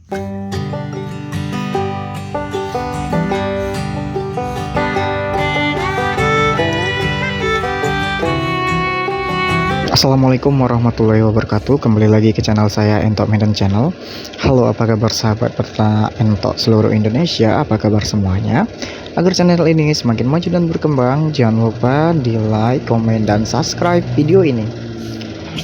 Assalamualaikum warahmatullahi wabarakatuh. Kembali lagi ke channel saya, Entok Medan Channel. Halo, apa kabar sahabat peternak entok seluruh Indonesia? Apa kabar semuanya? Agar channel ini semakin maju dan berkembang, jangan lupa di like, komen, dan subscribe video ini.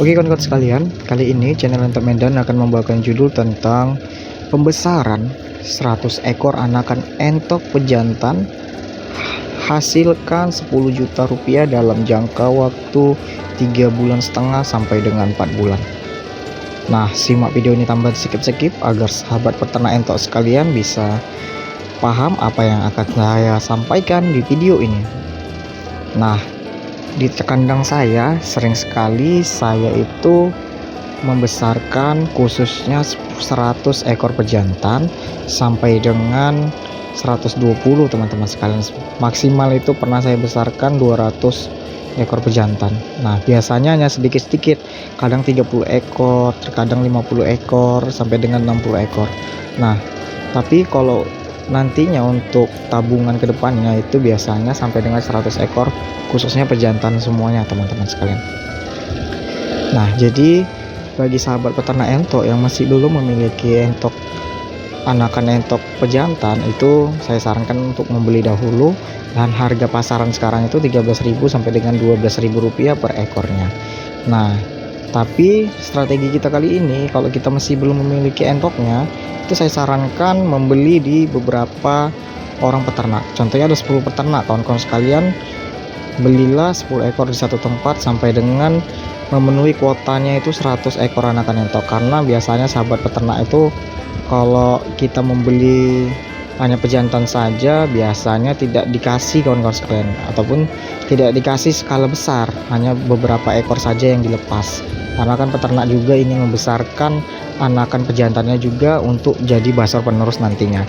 Oke kawan-kawan sekalian, kali ini channel Entok Medan akan membawakan judul tentang pembesaran 100 ekor anakan entok pejantan, hasilkan 10 juta rupiah dalam jangka waktu 3,5 bulan sampai dengan 4 bulan. Nah, simak video ini tanpa skip-skip agar sahabat peternak entok sekalian bisa paham apa yang akan saya sampaikan di video ini. Nah, di kandang saya sering sekali saya itu membesarkan khususnya 100 ekor pejantan sampai dengan 120 teman-teman sekalian. Maksimal itu pernah saya besarkan 200 ekor pejantan. Nah, biasanya hanya sedikit-sedikit, kadang 30 ekor, terkadang 50 ekor sampai dengan 60 ekor. Nah, tapi kalau nantinya untuk tabungan kedepannya itu biasanya sampai dengan 100 ekor khususnya pejantan semuanya teman-teman sekalian. Nah, jadi bagi sahabat peternak entok yang masih belum memiliki entok anakan entok pejantan, itu saya sarankan untuk membeli dahulu, dan harga pasaran sekarang itu 13.000 sampai dengan 12.000 rupiah per ekornya. Nah, tapi strategi kita kali ini kalau kita masih belum memiliki entoknya, itu saya sarankan membeli di beberapa orang peternak. Contohnya ada 10 peternak, kawan-kawan sekalian, belilah 10 ekor di satu tempat sampai dengan memenuhi kuotanya itu 100 ekor anakan entok. Karena biasanya sahabat peternak itu kalau kita membeli hanya pejantan saja biasanya tidak dikasih kawan-kawan sekalian, ataupun tidak dikasih skala besar, hanya beberapa ekor saja yang dilepas. Karena kan peternak juga ingin membesarkan anakan pejantannya juga untuk jadi basar penerus nantinya.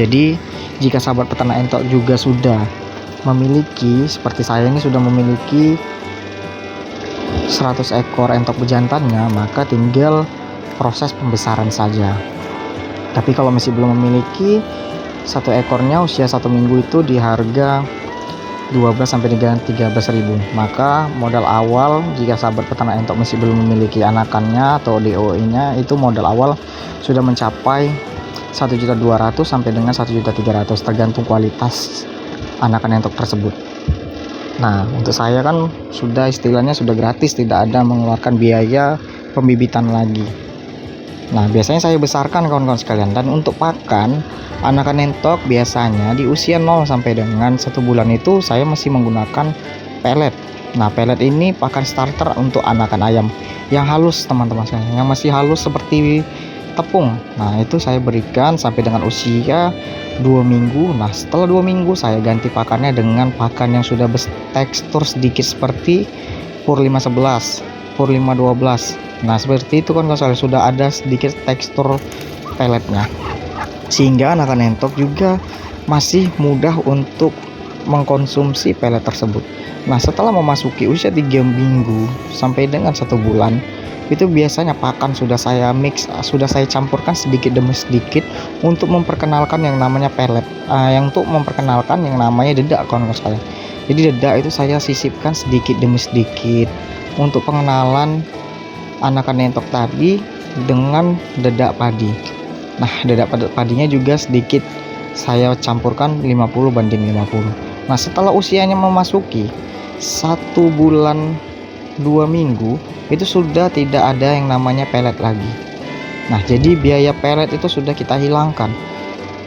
Jadi jika sahabat peternak entok juga sudah memiliki, seperti saya ini sudah memiliki 100 ekor entok pejantannya, maka tinggal proses pembesaran saja. Tapi kalau masih belum memiliki, satu ekornya usia 1 minggu itu di harga 12 sampai dengan 13.000. Maka modal awal jika sahabat peternak entok masih belum memiliki anakannya atau DOI-nya, itu modal awal sudah mencapai 1.200.000 sampai dengan 1.300.000 tergantung kualitas anakan entok tersebut. Nah, untuk saya kan sudah istilahnya sudah gratis, tidak ada mengeluarkan biaya pembibitan lagi. Nah, biasanya saya besarkan kawan-kawan sekalian. Dan untuk pakan anakan entok biasanya di usia 0 sampai dengan 1 bulan itu saya masih menggunakan pelet. Nah, pelet ini pakan starter untuk anakan ayam yang halus teman-teman sekalian, yang masih halus seperti tepung. Nah, itu saya berikan sampai dengan usia 2 minggu. Nah, setelah 2 minggu saya ganti pakannya dengan pakan yang sudah bertekstur sedikit seperti Pur 511, Pur 512. Nah, seperti itu kan kalau sudah ada sedikit tekstur peletnya, sehingga anakan entok juga masih mudah untuk mengkonsumsi pelet tersebut. Nah, setelah memasuki usia 3 minggu sampai dengan 1 bulan, itu biasanya pakan sudah saya mix, sudah saya campurkan sedikit demi sedikit untuk memperkenalkan yang namanya pelet, untuk memperkenalkan yang namanya dedak kawan-kawan sekalian. Jadi dedak itu saya sisipkan sedikit demi sedikit untuk pengenalan anakan entok tadi dengan dedak padi. Nah, dedak padinya juga sedikit saya campurkan 50/50. Nah, setelah usianya memasuki 1 bulan 2 minggu, itu sudah tidak ada yang namanya pelet lagi. Nah, jadi biaya pelet itu sudah kita hilangkan.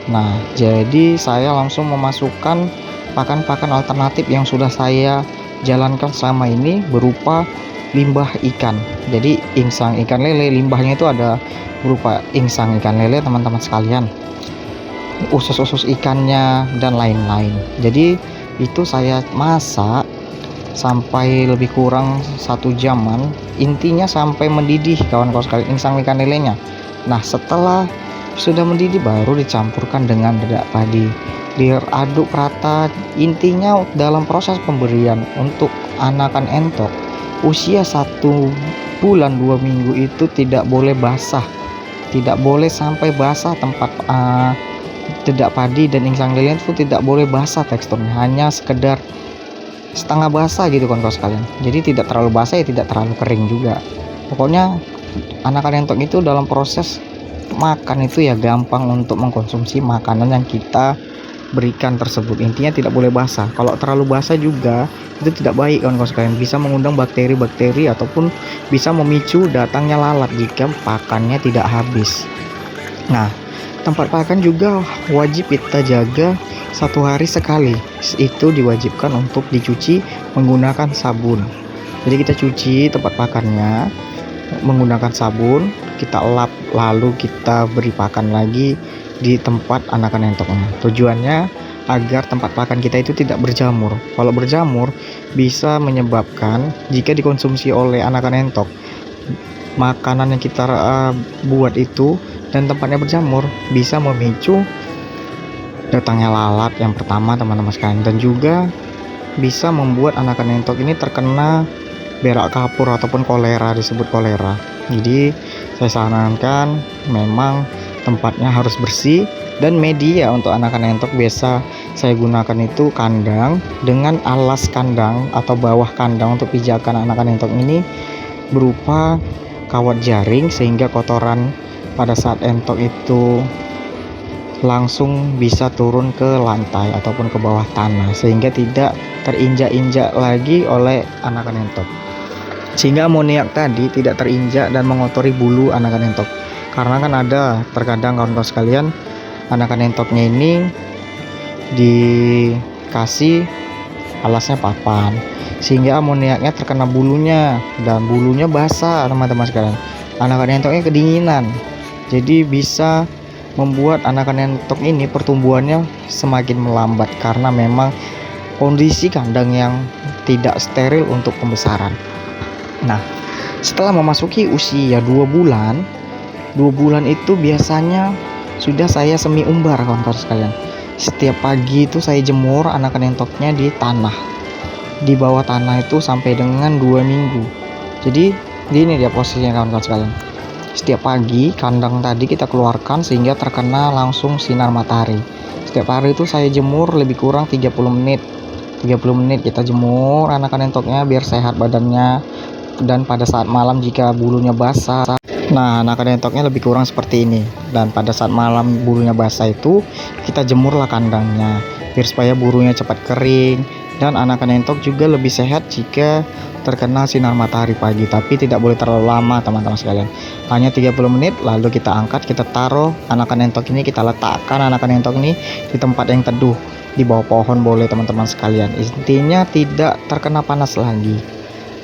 Nah, jadi saya langsung memasukkan pakan-pakan alternatif yang sudah saya jalankan selama ini berupa limbah ikan. Jadi insang ikan lele, limbahnya itu ada berupa insang ikan lele teman-teman sekalian, usus-usus ikannya dan lain-lain. Jadi itu saya masak sampai lebih kurang 1 jaman, intinya sampai mendidih kawan-kawan sekalian insang ikan lelenya. Nah, setelah sudah mendidih baru dicampurkan dengan dedak padi, diaduk rata. Intinya dalam proses pemberian untuk anakan entok usia 1 bulan 2 minggu itu tidak boleh basah tidak boleh sampai basah tempat dedak padi dan insang lele itu tidak boleh basah teksturnya, hanya sekedar setengah basah gitu kawan-kawan sekalian. Jadi tidak terlalu basah ya tidak terlalu kering juga. Pokoknya anakan entok itu dalam proses makan itu ya gampang untuk mengkonsumsi makanan yang kita berikan tersebut. Intinya tidak boleh basah. Kalau terlalu basah juga itu tidak baik kawan-kawan sekalian, bisa mengundang bakteri-bakteri ataupun bisa memicu datangnya lalat jika pakannya tidak habis. Nah, tempat pakan juga wajib kita jaga 1 hari sekali. Itu diwajibkan untuk dicuci menggunakan sabun. Jadi kita cuci tempat pakannya menggunakan sabun, kita lap, lalu kita beri pakan lagi di tempat anakan entoknya. Tujuannya agar tempat pakan kita itu tidak berjamur. Kalau berjamur bisa menyebabkan jika dikonsumsi oleh anakan entok, makanan yang kita buat itu dan tempatnya berjamur bisa memicu datangnya lalat yang pertama teman-teman sekalian, dan juga bisa membuat anakan entok ini terkena berak kapur ataupun kolera, disebut kolera. Jadi saya sarankan memang tempatnya harus bersih, dan media untuk anakan entok biasa saya gunakan itu kandang dengan alas kandang atau bawah kandang untuk pijakan anakan entok ini berupa kawat jaring, sehingga kotoran pada saat entok itu langsung bisa turun ke lantai ataupun ke bawah tanah, sehingga tidak terinjak-injak lagi oleh anakan entok, sehingga amoniak tadi tidak terinjak dan mengotori bulu anakan entok. Karena kan ada terkadang kawan-kawan sekalian anakan entoknya ini dikasih alasnya papan, sehingga amoniaknya terkena bulunya dan bulunya basah teman-teman sekalian. Anakan entoknya kedinginan, jadi bisa membuat anakan entok ini pertumbuhannya semakin melambat karena memang kondisi kandang yang tidak steril untuk pembesaran. Nah, setelah memasuki usia 2 bulan itu biasanya sudah saya semi umbar kawan-kawan sekalian. Setiap pagi itu saya jemur anakan entoknya di tanah, di bawah tanah itu sampai dengan 2 minggu. Jadi gini dia posisinya kawan-kawan sekalian. Setiap pagi kandang tadi kita keluarkan sehingga terkena langsung sinar matahari. Setiap hari itu saya jemur lebih kurang 30 menit kita jemur anakan entoknya biar sehat badannya. Dan pada saat malam jika bulunya basah, nah anakan entoknya lebih kurang seperti ini, dan pada saat malam bulunya basah itu kita jemurlah kandangnya biar supaya bulunya cepat kering. Dan anakan entok juga lebih sehat jika terkena sinar matahari pagi, tapi tidak boleh terlalu lama teman-teman sekalian, hanya 30 menit. Lalu kita angkat, kita taruh anakan entok ini, kita letakkan anakan entok ini di tempat yang teduh, di bawah pohon boleh teman-teman sekalian, intinya tidak terkena panas lagi.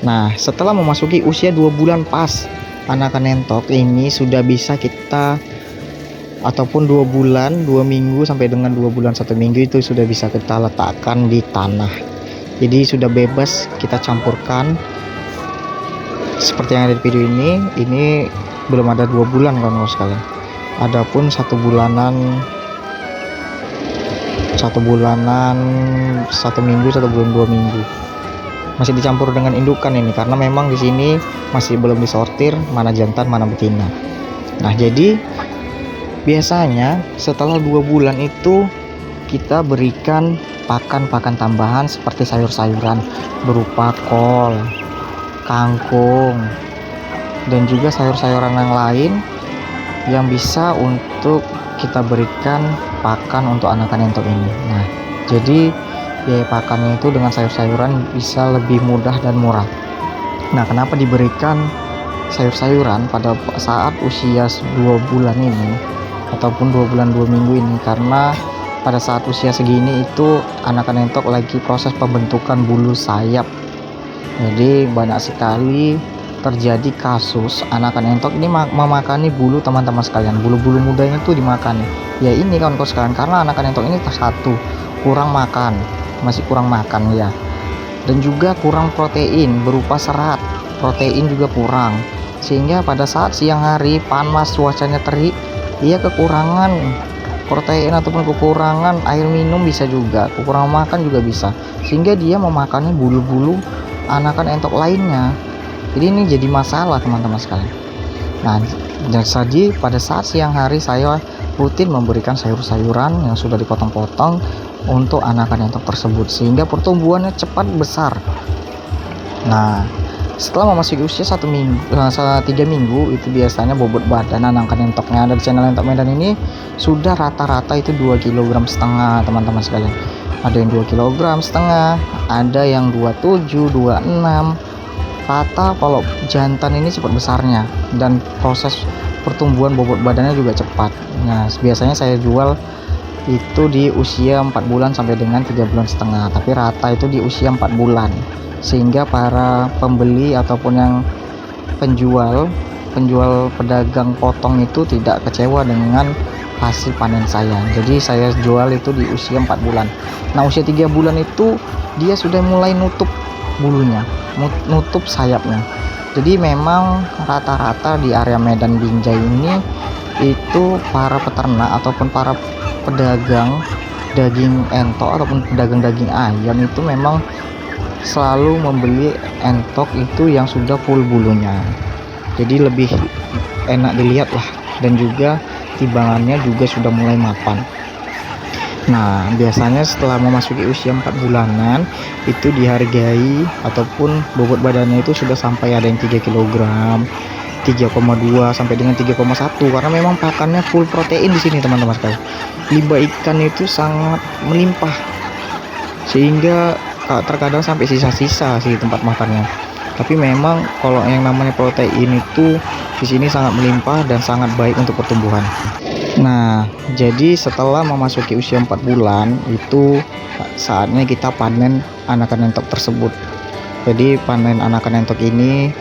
Nah, setelah memasuki usia 2 bulan pas, anakan entok ini sudah bisa kita, ataupun 2 bulan 2 minggu sampai dengan 2 bulan 1 minggu itu sudah bisa kita letakkan di tanah. Jadi sudah bebas kita campurkan seperti yang ada di video ini. Ini belum ada 2 bulan kawan-kawan sekalian. Adapun 1 bulanan 1 minggu, 1 bulan 2 minggu masih dicampur dengan indukan ini, karena memang di sini masih belum disortir mana jantan mana betina. Nah, jadi biasanya setelah 2 bulan itu kita berikan pakan tambahan seperti sayur-sayuran berupa kol, kangkung, dan juga sayur-sayuran yang lain yang bisa untuk kita berikan pakan untuk anakan entok ini. Nah, jadi biaya pakannya itu dengan sayur-sayuran bisa lebih mudah dan murah. Nah, kenapa diberikan sayur-sayuran pada saat usia 2 bulan ini ataupun 2 bulan 2 minggu ini? Karena pada saat usia segini itu anakan entok lagi proses pembentukan bulu sayap. Jadi banyak sekali terjadi kasus anakan entok ini memakani bulu teman-teman sekalian. Bulu-bulu mudanya itu dimakani. Ya ini kawan-kawan sekalian, karena anakan entok ini satu, kurang makan, masih kurang makan ya, dan juga kurang protein berupa serat, protein juga kurang, sehingga pada saat siang hari panas cuacanya terik, dia kekurangan protein ataupun kekurangan air minum, bisa juga kekurangan makan juga bisa, sehingga dia memakannya bulu-bulu anakan entok lainnya. Jadi ini jadi masalah teman-teman sekalian. Nah, Jadi pada saat siang hari saya rutin memberikan sayur-sayuran yang sudah dipotong-potong untuk anakan entok tersebut sehingga pertumbuhannya cepat besar. Nah, setelah memasuki usia 3 minggu itu biasanya bobot badan anakan entoknya ada di channel Entok Medan ini sudah rata-rata itu 2,5 kg teman-teman sekalian. Ada yang 2,5 kg, ada yang 27, 26. Rata kalau jantan ini cepat besarnya dan proses pertumbuhan bobot badannya juga cepat. Nah, biasanya saya jual itu di usia 4 bulan sampai dengan 3,5 bulan, tapi rata itu di usia 4 bulan, sehingga para pembeli ataupun yang penjual pedagang potong itu tidak kecewa dengan hasil panen saya. Jadi saya jual itu di usia 4 bulan. Nah, usia 3 bulan itu dia sudah mulai nutup bulunya, nutup sayapnya. Jadi memang rata-rata di area Medan Binjai ini itu para peternak ataupun para pedagang daging entok ataupun pedagang daging ayam itu memang selalu membeli entok itu yang sudah full bulunya. Jadi lebih enak dilihat lah, dan juga timbangannya juga sudah mulai mapan. Nah, biasanya setelah memasuki usia 4 bulanan itu dihargai ataupun bobot badannya itu sudah sampai ada yang 3 kg, 3,2 sampai dengan 3,1, karena memang pakannya full protein di sini teman-teman sekalian. Limbah ikan itu sangat melimpah sehingga terkadang sampai sisa-sisa sih tempat makannya. Tapi memang kalau yang namanya protein itu di sini sangat melimpah dan sangat baik untuk pertumbuhan. Nah, jadi setelah memasuki usia 4 bulan itu saatnya kita panen anakan entok tersebut. Jadi panen anakan entok ini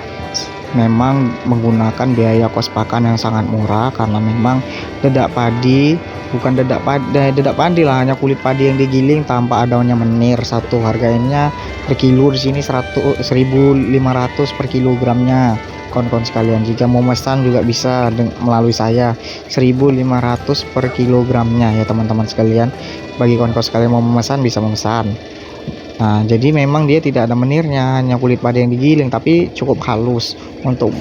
memang menggunakan biaya kos pakan yang sangat murah, karena memang dedak padi, bukan dedak padi lah, hanya kulit padi yang digiling tanpa adanya menir. Satu harganya per kilo di sini 1.500 per kilogramnya. Kawan-kawan sekalian, jika mau memesan juga bisa melalui saya, 1.500 per kilogramnya ya teman-teman sekalian. Bagi kawan-kawan sekalian mau memesan bisa memesan. Nah, jadi memang dia tidak ada menirnya, hanya kulit padi yang digiling, tapi cukup halus. Untuk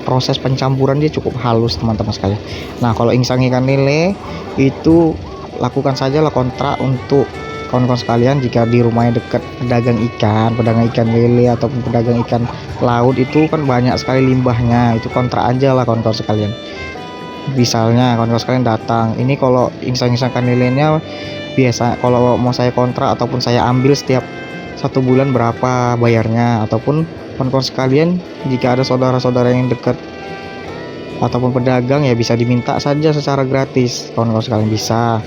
proses pencampuran dia cukup halus teman-teman sekalian. Nah, kalau insang ikan lele itu lakukan sajalah kontrak untuk kawan-kawan sekalian. Jika di rumahnya dekat pedagang ikan lele ataupun pedagang ikan laut, itu kan banyak sekali limbahnya, itu kontrak aja lah kawan-kawan sekalian. Misalnya kawan-kawan sekalian datang, ini kalau insang-insang ikan lelenya biasa kalau mau saya kontrak ataupun saya ambil setiap 1 bulan berapa bayarnya, ataupun kawan-kawan sekalian jika ada saudara-saudara yang dekat ataupun pedagang ya bisa diminta saja secara gratis kawan-kawan sekalian bisa.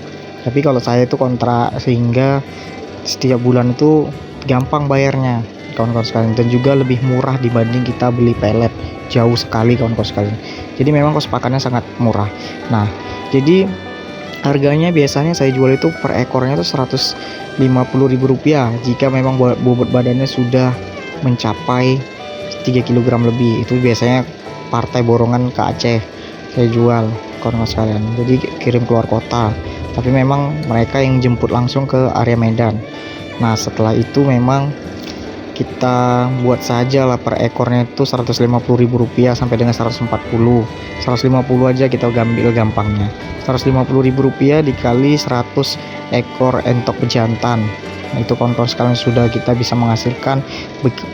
Tapi kalau saya itu kontrak sehingga setiap bulan itu gampang bayarnya kawan-kawan sekalian, dan juga lebih murah dibanding kita beli pelet, jauh sekali kawan-kawan sekalian. Jadi memang kos pakannya sangat murah. Nah, jadi harganya biasanya saya jual itu per ekornya itu Rp150.000 jika memang bobot badannya sudah mencapai 3 kg lebih. Itu biasanya partai borongan ke Aceh saya jual kawan-kawan sekalian, jadi kirim keluar kota, tapi memang mereka yang jemput langsung ke area Medan. Nah, setelah itu memang kita buat saja lah per ekornya itu Rp150.000 sampai dengan 150 aja kita ambil gampangnya. Rp150.000 dikali 100 ekor entok pejantan. Nah, itu kawan-kawan sekalian sudah kita bisa menghasilkan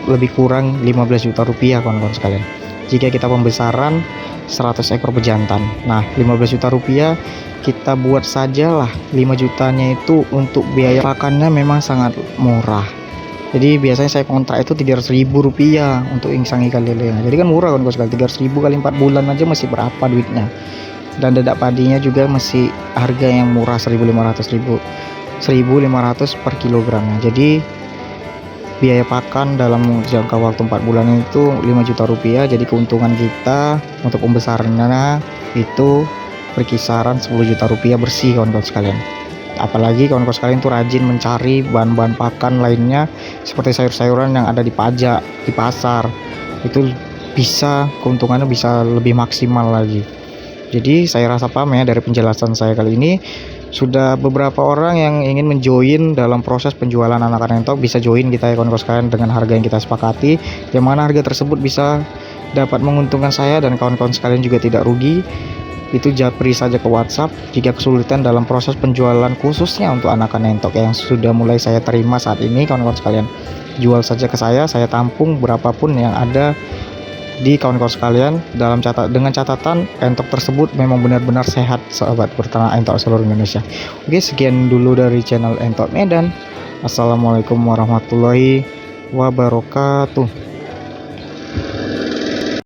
lebih kurang Rp15 juta kawan-kawan sekalian. Jika kita pembesaran 100 ekor pejantan. Nah, Rp15 juta kita buat sajalah 5 jutanya itu untuk biaya pakannya memang sangat murah. Jadi biasanya saya kontrak itu Rp300.000 untuk insang ikan lele. Jadi kan murah kan sekali, 300.000 kali 4 bulan aja masih berapa duitnya. Dan dedak padinya juga masih harga yang murah, 1.500 per kilogramnya. Jadi biaya pakan dalam jangka waktu 4 bulan itu Rp5 juta. Jadi keuntungan kita untuk pembesarannya itu berkisaran Rp10 juta bersih kawan-kawan sekalian. Apalagi kawan-kawan sekalian tuh rajin mencari bahan-bahan pakan lainnya seperti sayur-sayuran yang ada di pasar, itu bisa keuntungannya bisa lebih maksimal lagi. Jadi saya rasa paham ya dari penjelasan saya kali ini. Sudah beberapa orang yang ingin menjoin dalam proses penjualan anakan entok, bisa join kita ya kawan-kawan sekalian dengan harga yang kita sepakati, yang mana harga tersebut bisa dapat menguntungkan saya dan kawan-kawan sekalian juga tidak rugi, itu japri saja ke WhatsApp jika kesulitan dalam proses penjualan, khususnya untuk anakan entok yang sudah mulai saya terima saat ini. Kawan-kawan sekalian, jual saja ke saya tampung berapapun yang ada di kawan-kawan sekalian, dengan catatan entok tersebut memang benar-benar sehat, sahabat peternak entok seluruh Indonesia. Oke, sekian dulu dari channel Entok Medan. Assalamualaikum warahmatullahi wabarakatuh.